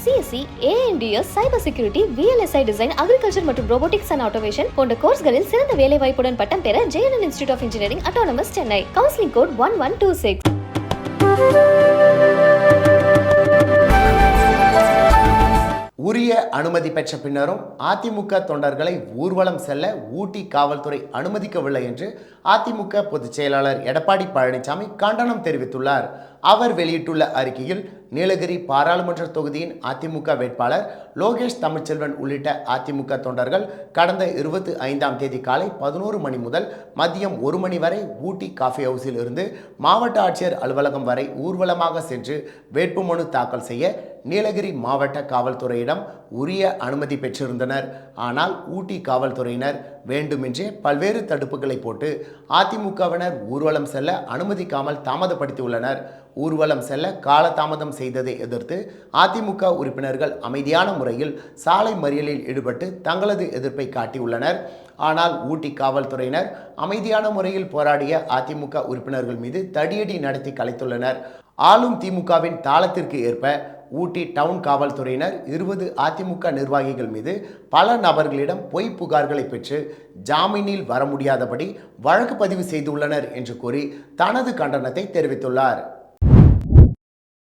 CSC, ANDS, cyber security, VLSI design, agriculture மற்றும் robotics and automation போன்ற கோர்ஸ்களில் சிறந்த வேலை வாய்ப்புடன் பட்டம் பெற JNN institute of engineering autonomous Chennai. Counselling code 1126. உரிய அனுமதி பெற்ற பின்னரும் அதிமுக தொண்டர்களை ஊர்வலம் செல்ல ஊட்டி காவல்துறை அனுமதிக்கவில்லை என்று அதிமுக பொதுச் செயலாளர் எடப்பாடி பழனிசாமி கண்டனம் தெரிவித்துள்ளார். அவர் வெளியிட்டுள்ள அறிக்கையில், நீலகிரி பாராளுமன்ற தொகுதியின் அதிமுக வேட்பாளர் லோகேஷ் தமிழ்ச்செல்வன் உள்ளிட்ட அதிமுக தொண்டர்கள் கடந்த 25ஆம் தேதி காலை 11 மணி முதல் மதியம் 1 மணி வரை ஊட்டி காஃபி ஹவுஸில் இருந்து மாவட்ட ஆட்சியர் அலுவலகம் வரை ஊர்வலமாக சென்று வேட்புமனு தாக்கல் செய்ய நீலகிரி மாவட்ட காவல்துறையிடம் உரிய அனுமதி பெற்றிருந்தனர். ஆனால் ஊட்டி காவல்துறையினர் வேண்டுமென்றே பல்வேறு தடுப்புகளை போட்டு அதிமுகவினர் ஊர்வலம் செல்ல அனுமதிக்காமல் தாமதப்படுத்தியுள்ளனர். ஊர்வலம் செல்ல காலதாமதம் செய்ததை எதிர்த்து அதிமுக உறுப்பினர்கள் அமைதியான முறையில் சாலை மறியலில் ஈடுபட்டு தங்களது எதிர்ப்பை காட்டியுள்ளனர். ஆனால் ஊட்டி காவல்துறையினர் அமைதியான முறையில் போராடிய அதிமுக உறுப்பினர்கள் மீது தடியடி நடத்தி கலைத்துள்ளனர். ஆளும் திமுகவின் தாளத்திற்கு ஏற்ப ஊட்டி டவுன் காவல்துறையினர் 20 அதிமுக நிர்வாகிகள் மீது பல நபர்களிடம் பொய் புகார்களை பெற்று ஜாமீனில் வர முடியாதபடி வழக்கு பதிவு செய்துள்ளனர் என்று கூறி தனது கண்டனத்தை தெரிவித்துள்ளார்.